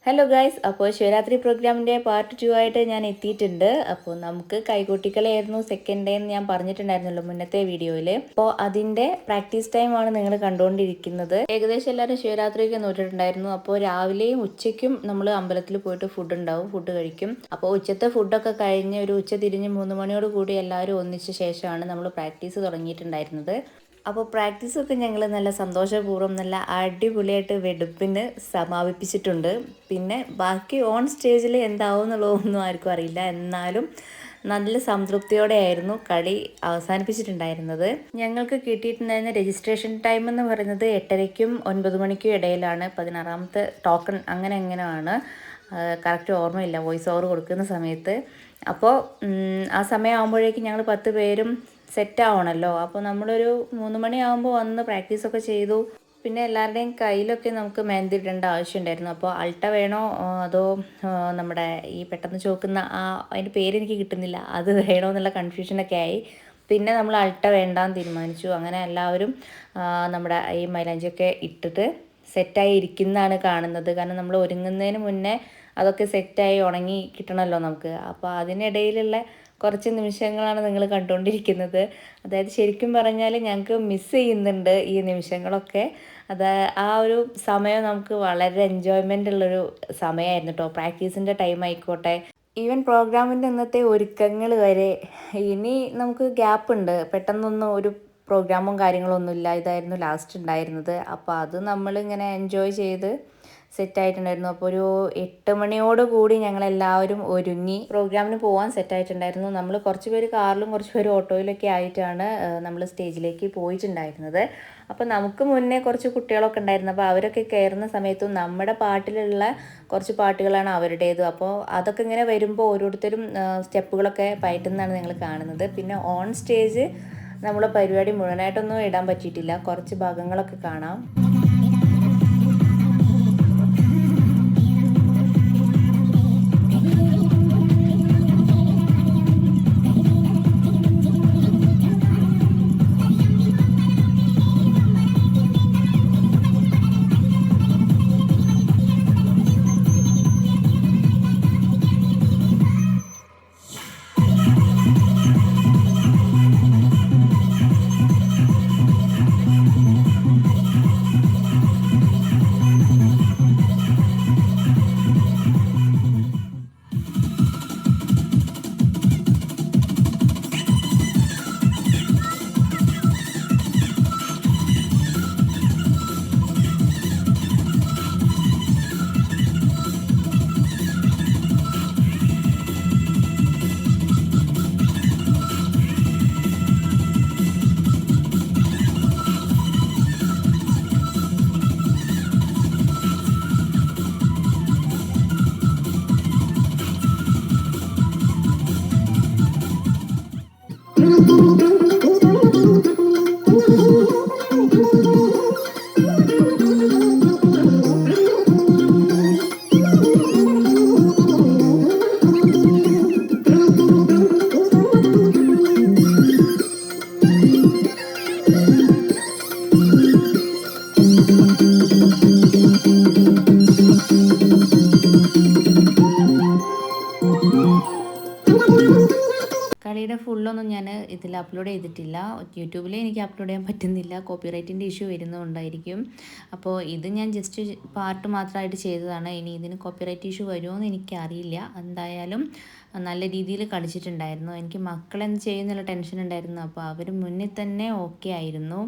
Hello guys, അപ്പോൾ ശിവരാത്രി പ്രോഗ്രാമിൻ്റെ part 2 ആയിട്ട് ഞാൻ എത്തിയിട്ടുണ്ട്. അപ്പോൾ നമുക്ക് കൈകൊട്ടിക്കളിയായിരുന്നു സെക്കൻഡ് ഡേ എന്ന് ഞാൻ പറഞ്ഞിട്ടുണ്ടായിരുന്നല്ലോ മുന്നത്തെ വീഡിയോയിൽ. അപ്പോൾ അതിൻ്റെ പ്രാക്ടീസ് ടൈമാണ് നിങ്ങൾ കണ്ടുകൊണ്ടിരിക്കുന്നത്. ഏകദേശം എല്ലാവരും ശിവരാത്രിയൊക്കെ നോട്ടിട്ടുണ്ടായിരുന്നു. അപ്പോൾ രാവിലെയും ഉച്ചയ്ക്കും നമ്മൾ അമ്പലത്തിൽ പോയിട്ട് ഫുഡ് കഴിക്കും. അപ്പോൾ ഉച്ചത്തെ ഫുഡൊക്കെ കഴിഞ്ഞ് ഒരു ഉച്ച തിരിഞ്ഞ് 3 മണിയോട് കൂടി എല്ലാവരും ഒന്നിച്ച ശേഷമാണ് നമ്മൾ പ്രാക്ടീസ് തുടങ്ങിയിട്ടുണ്ടായിരുന്നത്. അപ്പോൾ പ്രാക്ടീസൊക്കെ ഞങ്ങൾ നല്ല സന്തോഷപൂർവ്വം നല്ല അടിപൊളിയായിട്ട് വെടുപ്പിന് സമാപിപ്പിച്ചിട്ടുണ്ട്. പിന്നെ ബാക്കി ഓൺ സ്റ്റേജിൽ എന്താവും എന്നുള്ളതൊന്നും ആർക്കും അറിയില്ല. എന്നാലും നല്ല സംതൃപ്തിയോടെയായിരുന്നു കളി അവസാനിപ്പിച്ചിട്ടുണ്ടായിരുന്നത്. ഞങ്ങൾക്ക് കിട്ടിയിട്ടുണ്ടായിരുന്ന രജിസ്ട്രേഷൻ ടൈം എന്ന് പറയുന്നത് 8:30-ക്കും 9 മണിക്കും ഇടയിലാണ്. 16ാമത്തെ ടോക്കൺ എങ്ങനെയാണ് കറക്റ്റ് ഓർമ്മയില്ല വോയിസ് ഓവർ കൊടുക്കുന്ന സമയത്ത്. അപ്പോൾ ആ സമയമാകുമ്പോഴേക്കും ഞങ്ങൾ 10 പേരും സെറ്റാവണമല്ലോ. അപ്പോൾ നമ്മളൊരു 3 മണിയാകുമ്പോൾ വന്ന് പ്രാക്ടീസൊക്കെ ചെയ്തു. പിന്നെ എല്ലാവരുടെയും കയ്യിലൊക്കെ നമുക്ക് മെഹന്തി ഇടേണ്ട ആവശ്യമുണ്ടായിരുന്നു. അപ്പോൾ അൾട്ട വേണോ അതോ നമ്മുടെ ഈ പെട്ടെന്ന് ചോക്കുന്ന അതിൻ്റെ പേരെനിക്ക് കിട്ടുന്നില്ല, അത് വേണോ എന്നുള്ള കൺഫ്യൂഷനൊക്കെ ആയി. പിന്നെ നമ്മൾ അൾട്ട വേണ്ടാന്ന് തീരുമാനിച്ചു. അങ്ങനെ എല്ലാവരും നമ്മുടെ ഈ മൈലാഞ്ചിയൊക്കെ ഇട്ടിട്ട് സെറ്റായി ഇരിക്കുന്നതാണ് കാണുന്നത്. കാരണം നമ്മൾ ഒരുങ്ങുന്നതിന് മുന്നേ അതൊക്കെ സെറ്റായി ഉണങ്ങി കിട്ടണമല്ലോ നമുക്ക്. അപ്പോൾ അതിനിടയിലുള്ള കുറച്ച് നിമിഷങ്ങളാണ് നിങ്ങൾ കണ്ടുകൊണ്ടിരിക്കുന്നത്. അതായത് ശരിക്കും പറഞ്ഞാൽ ഞങ്ങൾക്ക് മിസ് ചെയ്യുന്നുണ്ട് ഈ നിമിഷങ്ങളൊക്കെ. ആ ഒരു സമയം നമുക്ക് വളരെ എൻജോയ്മെൻ്റ് ഉള്ളൊരു സമയമായിരുന്നു കേട്ടോ. പ്രാക്ടീസിൻ്റെ ടൈം ആയിക്കോട്ടെ, ഈവൻ പ്രോഗ്രാമിൻ്റെ ഇന്നത്തെ ഒരുക്കങ്ങൾ വരെ. ഇനി നമുക്ക് ഗ്യാപ്പ് ഉണ്ട്, പെട്ടെന്നൊന്നും ഒരു പ്രോഗ്രാമും കാര്യങ്ങളൊന്നുമില്ല. ഇതായിരുന്നു ലാസ്റ്റ് ഉണ്ടായിരുന്നത്. അപ്പോൾ അത് നമ്മളിങ്ങനെ എൻജോയ് ചെയ്ത് സെറ്റായിട്ടുണ്ടായിരുന്നു. അപ്പോൾ ഒരു 8 മണിയോട് കൂടി ഞങ്ങളെല്ലാവരും ഒരുങ്ങി പ്രോഗ്രാമിന് പോകാൻ സെറ്റായിട്ടുണ്ടായിരുന്നു. നമ്മൾ കുറച്ച് പേര് കാറിലും കുറച്ച് പേര് ഓട്ടോയിലൊക്കെ ആയിട്ടാണ് നമ്മൾ സ്റ്റേജിലേക്ക് പോയിട്ടുണ്ടായിരുന്നത്. അപ്പോൾ നമുക്ക് മുന്നേ കുറച്ച് കുട്ടികളൊക്കെ ഉണ്ടായിരുന്നു. അപ്പോൾ അവരൊക്കെ കയറുന്ന സമയത്തും നമ്മുടെ പാട്ടിലുള്ള കുറച്ച് പാട്ടുകളാണ് അവരുടേത്. അപ്പോൾ അതൊക്കെ ഇങ്ങനെ വരുമ്പോൾ ഓരോരുത്തരും സ്റ്റെപ്പുകളൊക്കെ പയറ്റുന്നതാണ് നിങ്ങൾ കാണുന്നത്. പിന്നെ ഓൺ സ്റ്റേജ് നമ്മളെ പരിപാടി മുഴുവനായിട്ടൊന്നും ഇടാൻ പറ്റിയിട്ടില്ല, കുറച്ച് ഭാഗങ്ങളൊക്കെ കാണാം. കളിയുടെ ഫുള്ളൊന്നും ഞാൻ ഇതിൽ അപ്ലോഡ് ചെയ്തിട്ടില്ല. യൂട്യൂബിൽ എനിക്ക് അപ്ലോഡ് ചെയ്യാൻ പറ്റുന്നില്ല, കോപ്പിറൈറ്റിൻ്റെ ഇഷ്യൂ വരുന്നതുകൊണ്ടായിരിക്കും. അപ്പോൾ ഇത് ഞാൻ ജസ്റ്റ് പാർട്ട് മാത്രമായിട്ട് ചെയ്തതാണ്. ഇനി ഇതിന് കോപ്പിറൈറ്റ് ഇഷ്യൂ വരുമോ എന്ന് എനിക്കറിയില്ല. എന്തായാലും നല്ല രീതിയിൽ കളിച്ചിട്ടുണ്ടായിരുന്നു. എനിക്ക് മക്കളെന്ത് ചെയ്യുന്നുള്ള ടെൻഷൻ ഉണ്ടായിരുന്നു. അപ്പോൾ അവർ മുന്നിൽ തന്നെ ഓക്കെ ആയിരുന്നു.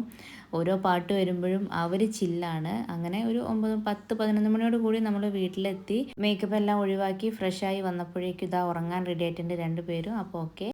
ഓരോ പാട്ട് വരുമ്പോഴും അവർ ചില്ലാണ്. അങ്ങനെ ഒരു 9, 10, 11 മണിയോട് കൂടി നമ്മൾ വീട്ടിലെത്തി. മേക്കപ്പ് എല്ലാം ഒഴിവാക്കി ഫ്രഷായി വന്നപ്പോഴേക്കും ഇതാ ഉറങ്ങാൻ റെഡി ആയിട്ടുണ്ട് 2 പേരും. അപ്പോൾ ഓക്കെ.